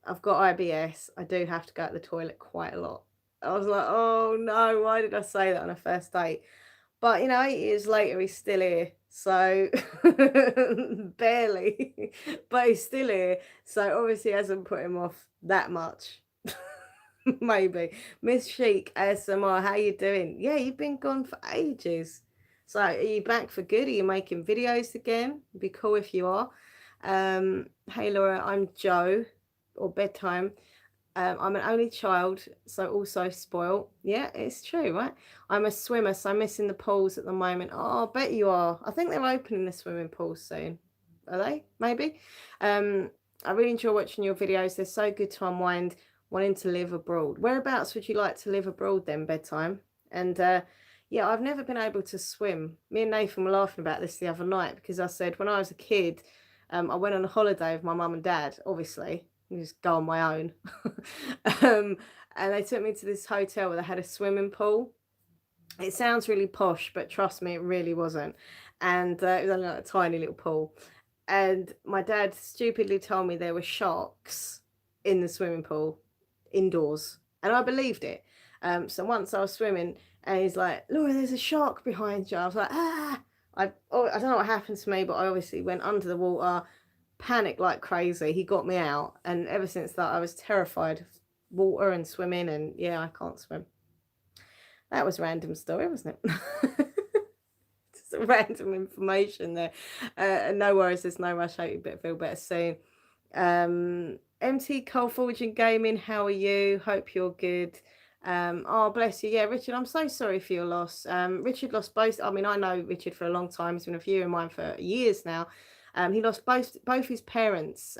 I've got IBS. I do have to go to the toilet quite a lot. I was like, oh no, why did I say that on a first date? But 8 years later, he's still here. So barely, but he's still here. So obviously hasn't put him off that much. Maybe. Miss Chic ASMR, how you doing? Yeah, you've been gone for ages. So are you back for good? Are you making videos again? It'd be cool if you are. Hey Laura, I'm Joe, or bedtime. I'm an only child, so also spoiled. Yeah, it's true, right? I'm a swimmer, so I'm missing the pools at the moment. Oh, I bet you are. I think they're opening the swimming pools soon. Are they? Maybe. I really enjoy watching your videos. They're so good to unwind, wanting to live abroad. Whereabouts would you like to live abroad then, bedtime? And yeah, I've never been able to swim. Me and Nathan were laughing about this the other night because I said when I was a kid, I went on a holiday with my mum and dad, obviously. Just go on my own. And they took me to this hotel where they had a swimming pool. It sounds really posh, but trust me, it really wasn't. And it was only like a tiny little pool. And my dad stupidly told me there were sharks in the swimming pool, indoors. And I believed it. So once I was swimming and he's like, Laura, there's a shark behind you. I was like, ah. I don't know what happened to me, but I obviously went under the water, panicked like crazy. He got me out, and ever since that I was terrified of water and swimming, and yeah, I can't swim. That was random story, wasn't it? Just random information there. No worries, there's no rush. I hope you feel better soon. MT Cold Fortune Gaming, how are you? Hope you're good. Oh, bless you. Yeah, Richard, I'm so sorry for your loss. Richard lost both. I mean, I know Richard for a long time. He's been a viewer of mine for years now. He lost both his parents.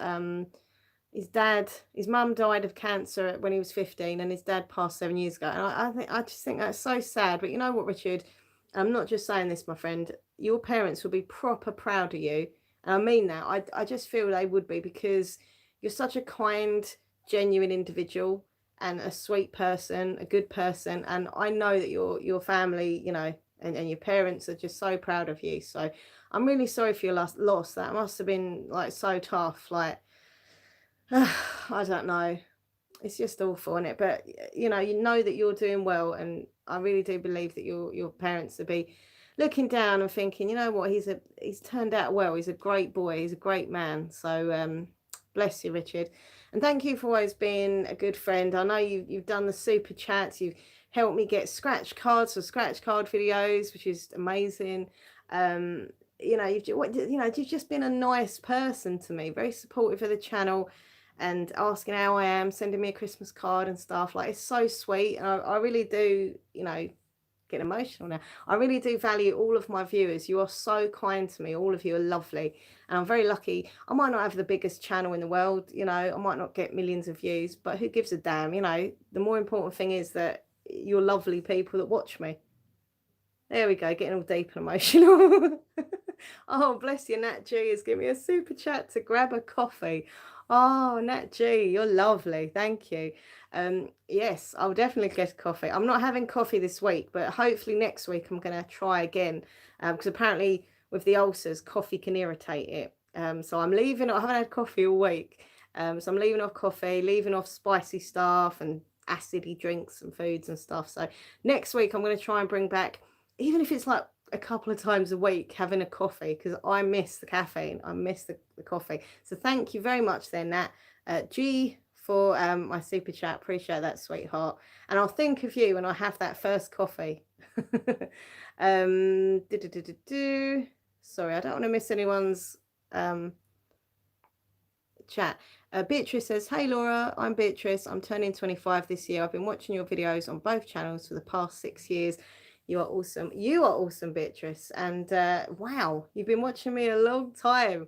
His mum died of cancer when he was 15, and his dad passed 7 years ago. And I just think that's so sad. But you know what, Richard? I'm not just saying this, my friend. Your parents will be proper proud of you. And I mean that. I just feel they would be, because you're such a kind, genuine individual and a sweet person, a good person. And I know that your family, and your parents are just so proud of you. So I'm really sorry for your loss. That must have been like so tough. Like, I don't know. It's just awful, isn't it? But you know that you're doing well, and I really do believe that your parents will be looking down and thinking, you know what, he's turned out well. He's a great boy. He's a great man. So bless you, Richard, and thank you for always being a good friend. I know you've done the super chats. You've helped me get scratch cards for scratch card videos, which is amazing. You've just been a nice person to me, very supportive of the channel, and asking how I am, sending me a Christmas card and stuff. Like, it's so sweet. And I really do, get emotional now. I really do value all of my viewers. You are so kind to me. All of you are lovely. And I'm very lucky. I might not have the biggest channel in the world, I might not get millions of views, but who gives a damn? The more important thing is that you're lovely people that watch me. There we go, getting all deep and emotional. Oh, bless you, Nat G is giving me a super chat to grab a coffee. Oh, Nat G, you're lovely. Thank you. Yes, I'll definitely get a coffee. I'm not having coffee this week, but hopefully next week I'm going to try again, because apparently with the ulcers, coffee can irritate it. So I'm leaving. I haven't had coffee all week. So I'm leaving off coffee, leaving off spicy stuff and acidy drinks and foods and stuff. So next week I'm going to try and bring back, even if it's like a couple of times a week, having a coffee, because I miss the caffeine. I miss the coffee. So thank you very much then, Nat G, for my super chat. Appreciate that, sweetheart. And I'll think of you when I have that first coffee. Sorry, I don't want to miss anyone's chat. Beatrice says, hey Laura, I'm Beatrice. I'm turning 25 this year. I've been watching your videos on both channels for the past 6 years. You are awesome. You are awesome, Beatrice. And wow, you've been watching me a long time,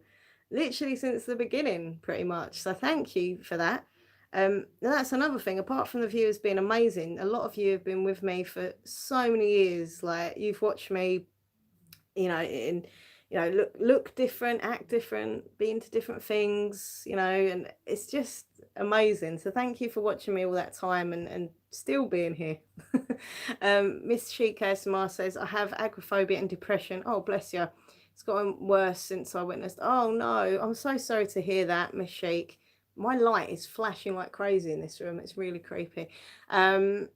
literally since the beginning, pretty much. So thank you for that. That's another thing. Apart from the viewers being amazing, a lot of you have been with me for so many years. Like, you've watched me, look different, act different, be into different things, and it's just amazing. So thank you for watching me all that time and still being here. Miss Chic ASMR says, I have agoraphobia and depression. Oh, bless you. It's gotten worse since I witnessed. Oh no, I'm so sorry to hear that, Miss Sheik. My light is flashing like crazy in this room. It's really creepy. Um,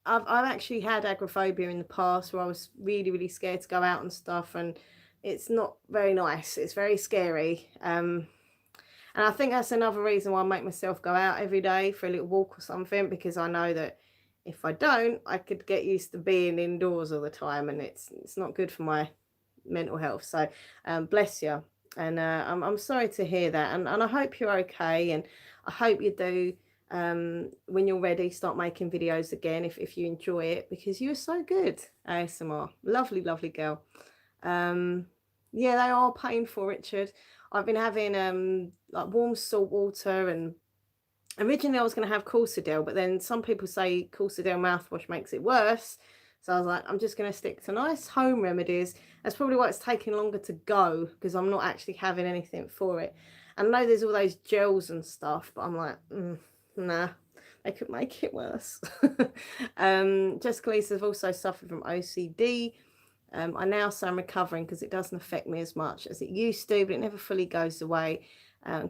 I've actually had agoraphobia in the past where I was really, really scared to go out and stuff, and it's not very nice. It's very scary. And I think that's another reason why I make myself go out every day for a little walk or something, because I know that if I don't, I could get used to being indoors all the time, and it's not good for my mental health. So bless you. And I'm sorry to hear that, and I hope you're okay, and I hope you do, when you're ready, start making videos again if you enjoy it, because you're so good. ASMR, lovely, lovely girl. Yeah, they are painful, Richard. I've been having like warm salt water, and originally I was going to have Corsadel, but then some people say Corsadel mouthwash makes it worse. So I was like, I'm just going to stick to nice home remedies. That's probably why it's taking longer to go, because I'm not actually having anything for it. And I know there's all those gels and stuff, but I'm like, nah, they could make it worse. Jessica Lisa's also suffered from OCD. I now say I'm recovering because it doesn't affect me as much as it used to, but it never fully goes away.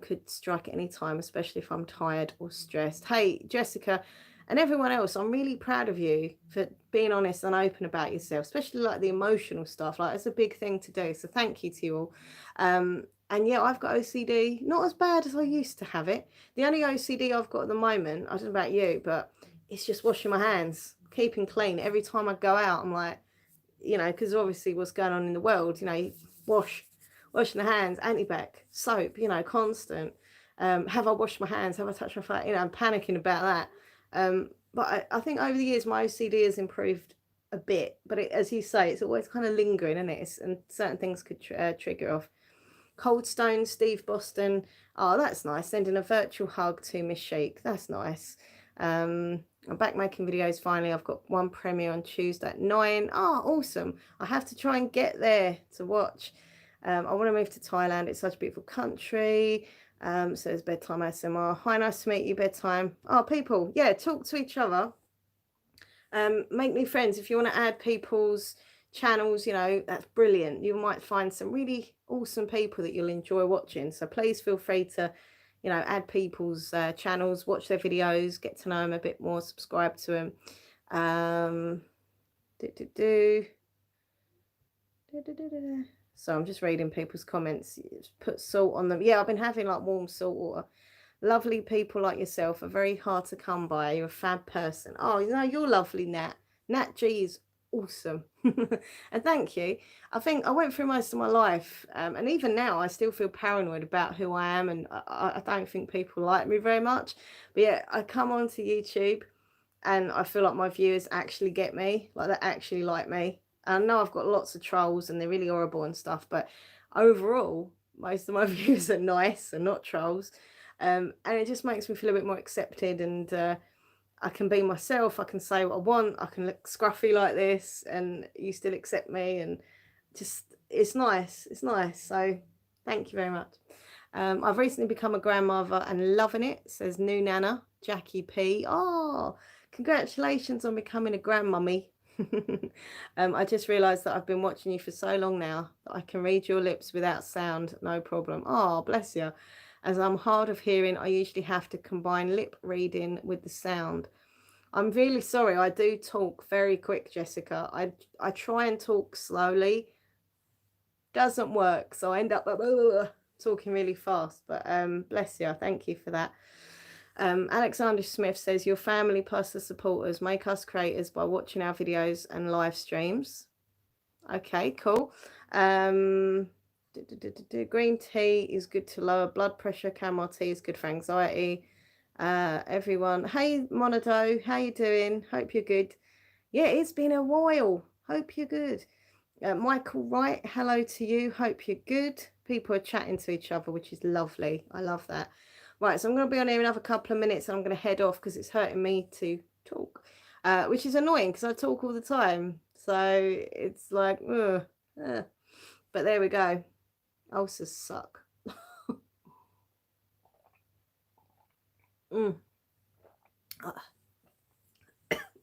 Could strike at any time, especially if I'm tired or stressed. Hey, Jessica and everyone else, I'm really proud of you for being honest and open about yourself, especially like the emotional stuff. Like, it's a big thing to do. So thank you to you all. And yeah, I've got OCD, not as bad as I used to have it. The only OCD I've got at the moment, I don't know about you, but it's just washing my hands, keeping clean. Every time I go out, I'm like, you know, because obviously what's going on in the world, you know, washing the hands, antibac, soap, you know, constant. Have I washed my hands? Have I touched my face? You know, I'm panicking about that. But I think over the years my OCD has improved a bit. But as you say, it's always kind of lingering, isn't it? And certain things could trigger off. Coldstone, Steve Boston. Oh, that's nice. Sending a virtual hug to Miss Sheik. That's nice. I'm back making videos finally. I've got one premiere on Tuesday at 9. Oh, awesome. I have to try and get there to watch. I want to move to Thailand. It's such a beautiful country. So it's bedtime ASMR. Hi, nice to meet you, bedtime. Oh, people, yeah, talk to each other. Make new friends. If you want to add people's channels, you know, that's brilliant. You might find some really awesome people that you'll enjoy watching. So please feel free to, you know, add people's channels, watch their videos, get to know them a bit more, subscribe to them. So I'm just reading people's comments. Put salt on them. Yeah, I've been having like warm salt water. Lovely people like yourself are very hard to come by. You're a fab person. Oh, you know, you're lovely, Nat. Nat G is awesome. And thank you. I think I went through most of my life, and even now I still feel paranoid about who I am, and I don't think people like me very much. But yeah, I come onto YouTube and I feel like my viewers actually get me, like they actually like me. And I know I've got lots of trolls and they're really horrible and stuff, but overall most of my viewers are nice and not trolls. And it just makes me feel a bit more accepted, and I can be myself. I can say what I want. I can look scruffy like this and you still accept me, and just it's nice. It's nice. So thank you very much. I've recently become a grandmother and loving it, says new Nana Jackie P. Oh, congratulations on becoming a grandmummy. I just realised that I've been watching you for so long now that I can read your lips without sound, no problem. Oh, bless you. As I'm hard of hearing, I usually have to combine lip reading with the sound. I'm really sorry. I do talk very quick, Jessica. I try and talk slowly. Doesn't work, so I end up talking really fast. But bless you. Thank you for that. Alexander Smith says, your family plus the supporters make us creators by watching our videos and live streams. Okay, cool. Green tea is good to lower blood pressure. Chamomile tea is good for anxiety. Everyone, hey Monado, how you doing? Hope you're good. Yeah, it's been a while. Hope you're good. Michael Wright, hello to you. Hope you're good. People are chatting to each other, which is lovely. I love that. Right, so I'm going to be on here another couple of minutes and I'm going to head off because it's hurting me to talk, which is annoying because I talk all the time. So it's like, but there we go. Ulcers suck.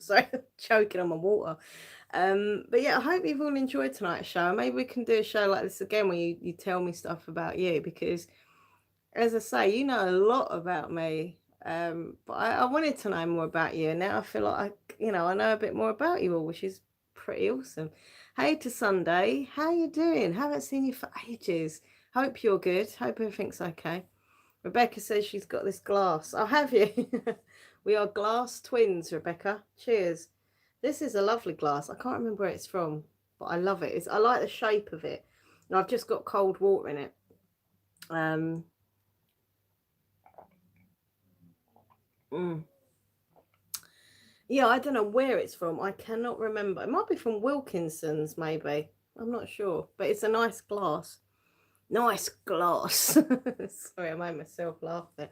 Sorry, choking on my water. But yeah, I hope you've all enjoyed tonight's show. Maybe we can do a show like this again where you tell me stuff about you, because as I say, you know a lot about me. But I wanted to know more about you, and now I feel like I know a bit more about you all, which is pretty awesome. Hey to Sunday, how you doing? Haven't seen you for ages. Hope you're good. Hope everything's okay. Rebecca says she's got this glass. Oh, have you? We are glass twins, Rebecca. Cheers. This is a lovely glass. I can't remember where it's from, but I love it. I like the shape of it. And I've just got cold water in it. Yeah, I don't know where it's from. I cannot remember. It might be from Wilkinson's, maybe. I'm not sure. But it's a nice glass. Nice glass. Sorry, I made myself laugh there.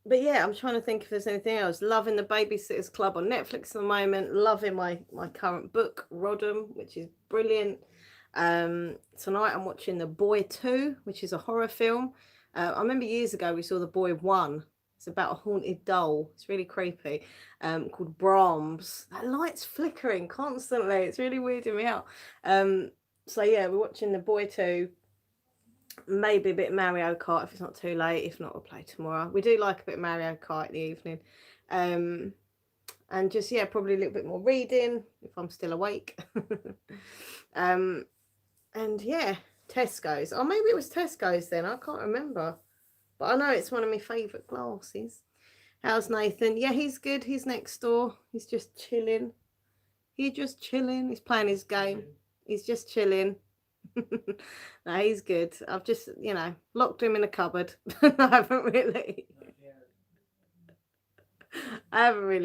But yeah, I'm trying to think if there's anything else. Loving the Babysitters Club on Netflix at the moment. Loving my current book, Rodham, which is brilliant. Tonight I'm watching The Boy 2, which is a horror film. I remember years ago we saw The Boy 1. It's about a haunted doll. It's really creepy. Called Brahms. That light's flickering constantly. It's really weirding me out. So yeah, we're watching The Boy 2. Maybe a bit of Mario Kart if it's not too late. If not, we'll play tomorrow. We do like a bit of Mario Kart in the evening. And just, yeah, probably a little bit more reading if I'm still awake. And yeah, Tesco's. Oh, maybe it was Tesco's then. I can't remember. But I know it's one of my favourite glasses. How's Nathan? Yeah, he's good. He's next door. He's just chilling. He's just chilling. He's playing his game. He's just chilling. No, he's good. I've just, locked him in a cupboard. I haven't really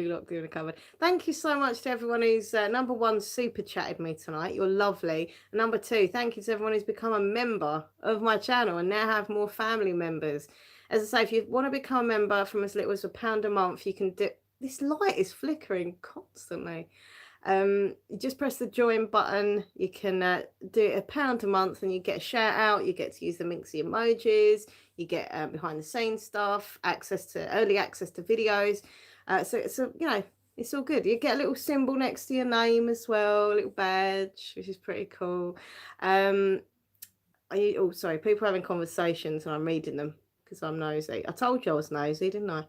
locked him in a cupboard. Thank you so much to everyone who's number one, super chatted me tonight. You're lovely. And number two, thank you to everyone who's become a member of my channel and now have more family members. As I say, if you want to become a member from as little as £1 a month, you can do. This light is flickering constantly. You just press the join button. You can do it £1 a month and you get a shout out. You get to use the Minxie emojis. You get behind the scenes stuff, early access to videos. So it's all good. You get a little symbol next to your name as well, a little badge, which is pretty cool. Sorry, people are having conversations and I'm reading them because I'm nosy. I told you I was nosy, didn't I?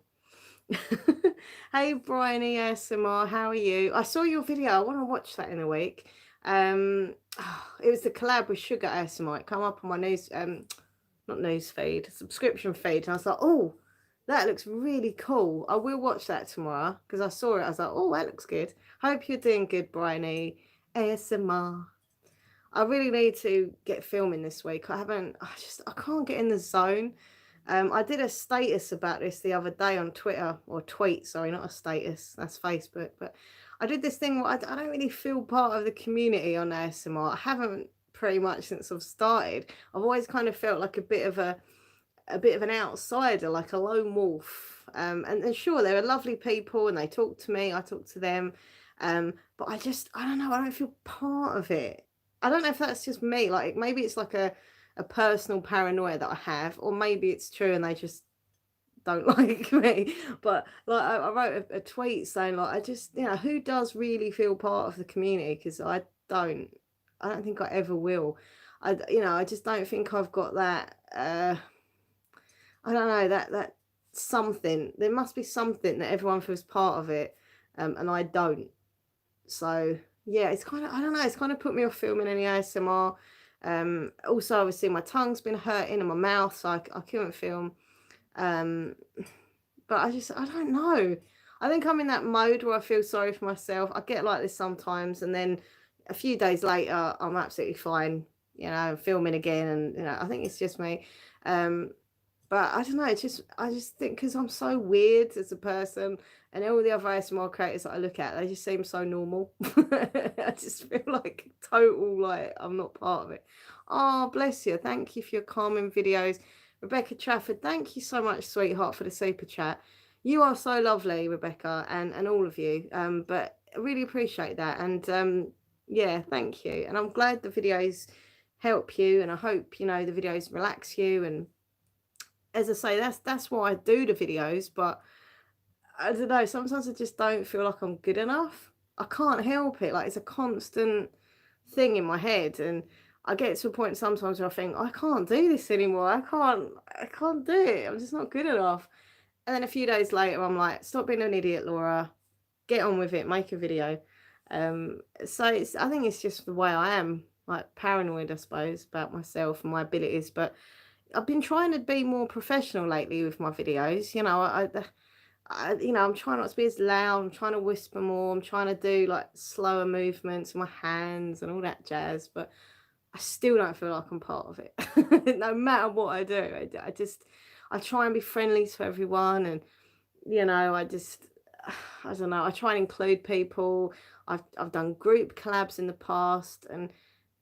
Hey Brian ASMR, how are you? I saw your video. I want to watch that in a week. It was the collab with Sugar ASMR. It come up on my news, not news feed, subscription feed, and I was like, oh, that looks really cool. I will watch that tomorrow because I saw it. I was like, oh, that looks good. Hope you're doing good, Brian ASMR. I really need to get filming this week. I can't get in the zone. I did a status about this the other day on Twitter, or tweet, sorry, not a status, that's Facebook, but I did this thing where I don't really feel part of the community on ASMR. I haven't pretty much since I've started. I've always kind of felt like a bit of an outsider, like a lone wolf. And sure, they're lovely people and they talk to me, I talk to them. But I don't know, I don't feel part of it. I don't know if that's just me, like maybe it's like a personal paranoia that I have, or maybe it's true and they just don't like me. But like I wrote a tweet saying like, I just, who does really feel part of the community? Because I don't think I ever will. I just don't think I've got that I don't know, that something. There must be something that everyone feels part of it, and I don't. So yeah, it's kind of, I don't know, it's kind of put me off filming any ASMR. Also obviously my tongue's been hurting and my mouth, so I couldn't film. But I don't know. I think I'm in that mode where I feel sorry for myself. I get like this sometimes, and then a few days later I'm absolutely fine, filming again, and I think it's just me. But I don't know, I just think because I'm so weird as a person, and all the other ASMR creators that I look at, they just seem so normal. I just feel like total, like, I'm not part of it. Oh, bless you. Thank you for your calming videos. Rebecca Trafford, thank you so much, sweetheart, for the super chat. You are so lovely, Rebecca, and all of you. But I really appreciate that. And yeah, thank you. And I'm glad the videos help you, and I hope, the videos relax you. And as I say, that's why I do the videos, but I don't know, sometimes I just don't feel like I'm good enough. I can't help it. Like, it's a constant thing in my head, and I get to a point sometimes where I think I can't do this anymore. I can't do it. I'm just not good enough. And then a few days later, I'm like, stop being an idiot, Laura. Get on with it. Make a video. So I think it's just the way I am, like paranoid, I suppose, about myself and my abilities. But I've been trying to be more professional lately with my videos. I'm trying not to be as loud. I'm trying to whisper more. I'm trying to do like slower movements with my hands and all that jazz. But I still don't feel like I'm part of it. No matter what I do, I try and be friendly to everyone, and I just, I don't know. I try and include people. I've done group collabs in the past, and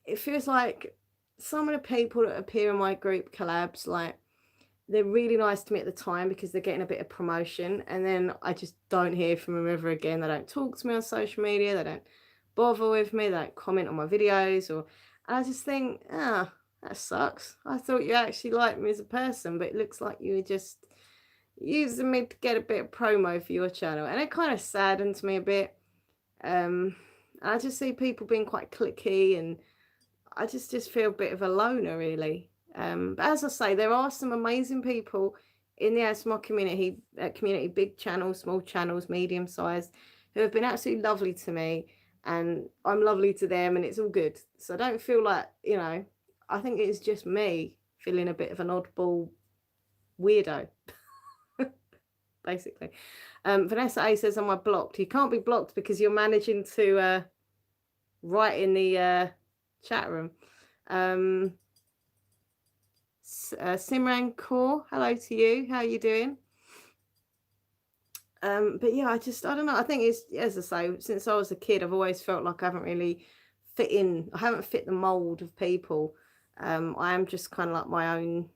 it feels like some of the people that appear in my group collabs, like, they're really nice to me at the time because they're getting a bit of promotion, and then I just don't hear from them ever again. They don't talk to me on social media. They don't bother with me. They don't comment on my videos, and I just think, that sucks. I thought you actually liked me as a person, but it looks like you were just using me to get a bit of promo for your channel, and it kind of saddens me a bit. I just see people being quite cliquey, and I just feel a bit of a loner, really. But as I say, there are some amazing people in the ASMR community, big channels, small channels, medium sized, who have been absolutely lovely to me, and I'm lovely to them, and it's all good. So I don't feel like, I think it's just me feeling a bit of an oddball weirdo, basically. Vanessa A says, am I blocked? You can't be blocked because you're managing to write in the chat room. Simran Kaur, hello to you. How are you doing? But yeah, I don't know. I think it's, as I say, since I was a kid, I've always felt like I haven't really fit in. I haven't fit the mold of people. I am just kind of like my own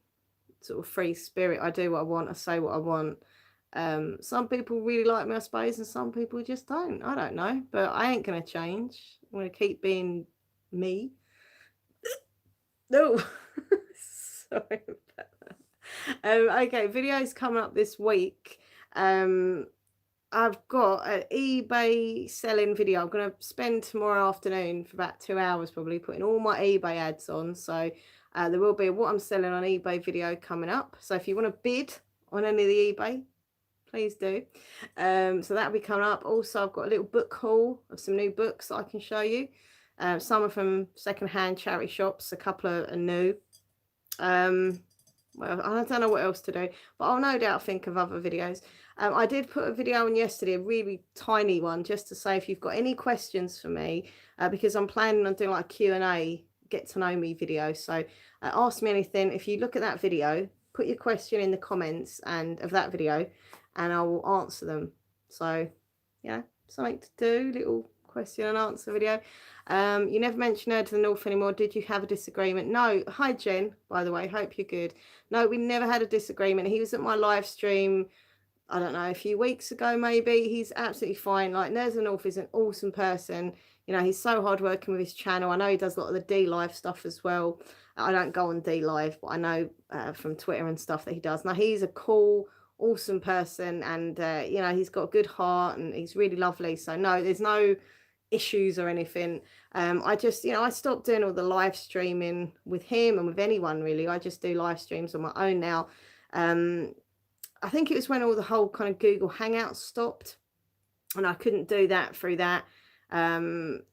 sort of free spirit. I do what I want. I say what I want. Some people really like me, I suppose, and some people just don't. I don't know, but I ain't gonna change. I'm gonna keep being me. No. Sorry about that. Okay, videos coming up this week. I've got an eBay selling video. I'm going to spend tomorrow afternoon for about 2 hours probably putting all my eBay ads on. So there will be a what I'm selling on eBay video coming up. So if you want to bid on any of the eBay, please do. So that'll be coming up. Also, I've got a little book haul of some new books that I can show you. Some are from secondhand charity shops. A couple are new. Well, I don't know what else to do, but I'll no doubt think of other videos. I did put a video on yesterday, a really tiny one, just to say if you've got any questions for me, because I'm planning on doing like a Q&A, get to know me video. So ask me anything. If you look at that video, put your question in the comments of that video, and I will answer them. So yeah, something to do, little question and answer video. You never mentioned Nerd to the North anymore. Did you have a disagreement? No. Hi Jen, by the way, hope you're good. No, we never had a disagreement. He was at my live stream, I don't know, a few weeks ago maybe. He's absolutely fine. Like, Nerd to the North is an awesome person. He's so hard working with his channel. I know he does a lot of the D Live stuff as well. I don't go on D Live, but I know from Twitter and stuff that he does. Now, he's a cool, awesome person, and he's got a good heart, and he's really lovely. So no, there's no issues or anything. I just, I stopped doing all the live streaming with him and with anyone really. I just do live streams on my own now. I think it was when all the whole kind of Google Hangouts stopped, and I couldn't do that through that. And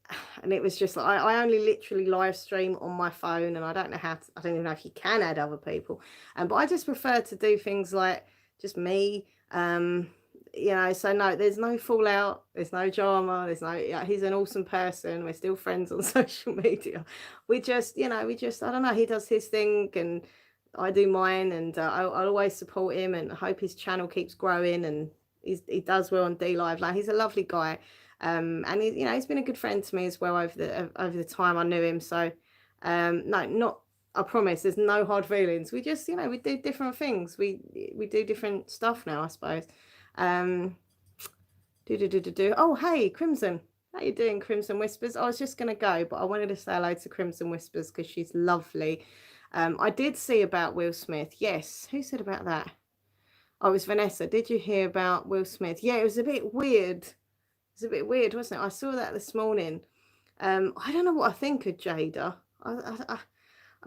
it was just like I only literally live stream on my phone, and I don't know how to, I don't even know if you can add other people, but I just prefer to do things like just me. So no, there's no fallout, there's no drama, there's no, he's an awesome person, we're still friends on social media. We just I don't know, he does his thing and I do mine, and I'll always support him, and I hope his channel keeps growing, and he does well on D Live. Like, he's a lovely guy, and he's been a good friend to me as well over the time I knew him. So no, I promise there's no hard feelings. We just we do different things, we do different stuff now, I suppose. Oh, hey Crimson, how you doing, Crimson Whispers? I was just gonna go, but I wanted to say hello to Crimson Whispers because she's lovely. I did see about Will Smith. Yes, who said about that? Oh, it was Vanessa. Did you hear about Will Smith? Yeah, it was a bit weird. It was a bit weird, wasn't it? I saw that this morning. I don't know what I think of Jada.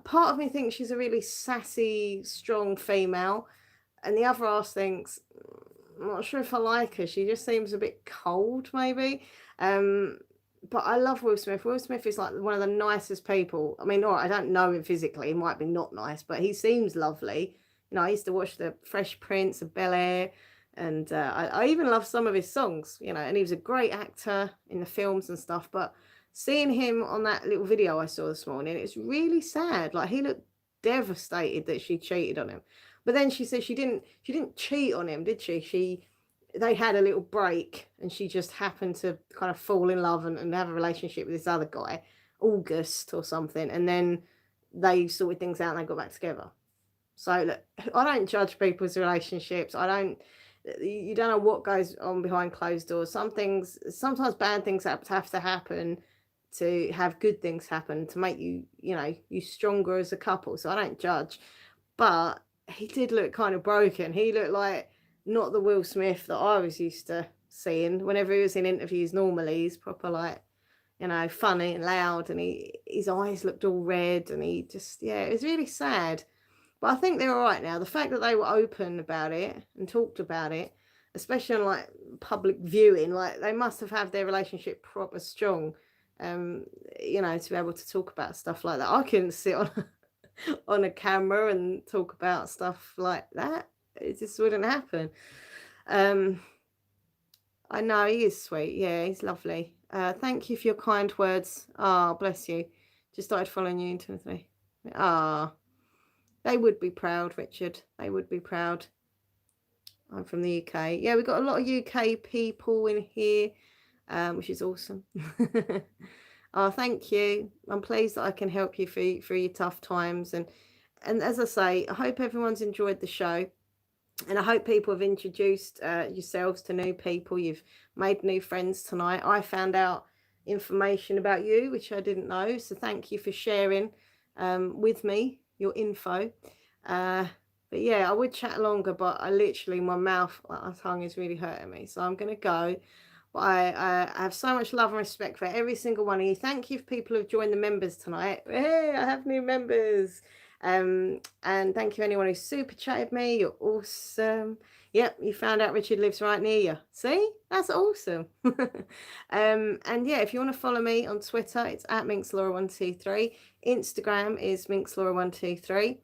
Part of me thinks she's a really sassy, strong female, and the other half thinks, I'm not sure if I like her. She just seems a bit cold, maybe. But I love Will Smith. Will Smith is like one of the nicest people. I mean, all right, I don't know him physically. He might be not nice, but he seems lovely. You know, I used to watch the Fresh Prince of Bel-Air, and I even love some of his songs, you know, and he was a great actor in the films and stuff. But seeing him on that little video I saw this morning, it's really sad. Like, he looked devastated that she cheated on him. But then she said she didn't cheat on him, did she? They had a little break and she just happened to kind of fall in love and have a relationship with this other guy, August or something, and then they sorted things out and they got back together. So look, I don't judge people's relationships. You don't know what goes on behind closed doors. Sometimes bad things have to happen to have good things happen to make you stronger as a couple. So I don't judge, but he did look kind of broken. He looked like not the Will Smith that I was used to seeing. Whenever he was in interviews, normally he's proper like, funny and loud, and his eyes looked all red, and he just, it was really sad. But I think they're all right now. The fact that they were open about it and talked about it, especially on like public viewing, like they must have had their relationship proper strong, to be able to talk about stuff like that. I couldn't sit on on a camera and talk about stuff like that. It just wouldn't happen. I know he is sweet. Yeah, he's lovely. Thank you for your kind words. Oh, bless you. Just started following you intimately. They would be proud, Richard. They would be proud. I'm from the UK. Yeah, we've got a lot of UK people in here, which is awesome. Oh, thank you. I'm pleased that I can help you through your tough times. And as I say, I hope everyone's enjoyed the show. And I hope people have introduced yourselves to new people. You've made new friends tonight. I found out information about you, which I didn't know. So thank you for sharing with me your info. But yeah, I would chat longer, but my tongue is really hurting me. So I'm going to go. But I have so much love and respect for every single one of you. Thank you for people who've joined the members tonight. Hey, I have new members. And thank you anyone who super chatted me. You're awesome. Yep, you found out Richard lives right near you. See, that's awesome. And yeah, if you want to follow me on Twitter, it's at MinxLaura123. Instagram is MinxLaura123.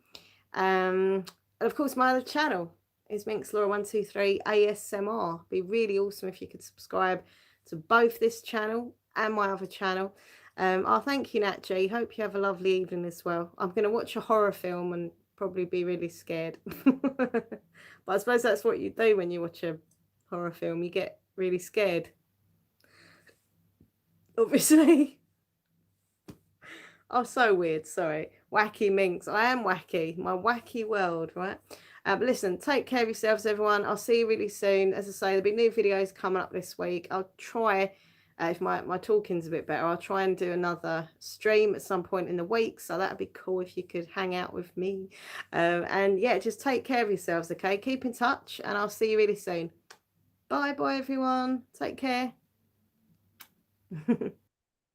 And of course, my other channel is MinxLaura123 ASMR. Be really awesome if you could subscribe to both this channel and my other channel. Thank you, Nat G. Hope you have a lovely evening as well. I'm going to watch a horror film and probably be really scared. But I suppose that's what you do when you watch a horror film. You get really scared. Obviously. Oh, so weird. Sorry. Wacky Minx. I am wacky. My wacky world, right? But listen, take care of yourselves, everyone. I'll see you really soon. As I say, there'll be new videos coming up this week. I'll try... if my talking's a bit better, I'll try and do another stream at some point in the week. So that'd be cool if you could hang out with me. And yeah, just take care of yourselves, okay? Keep in touch, and I'll see you really soon. Bye, everyone. Take care.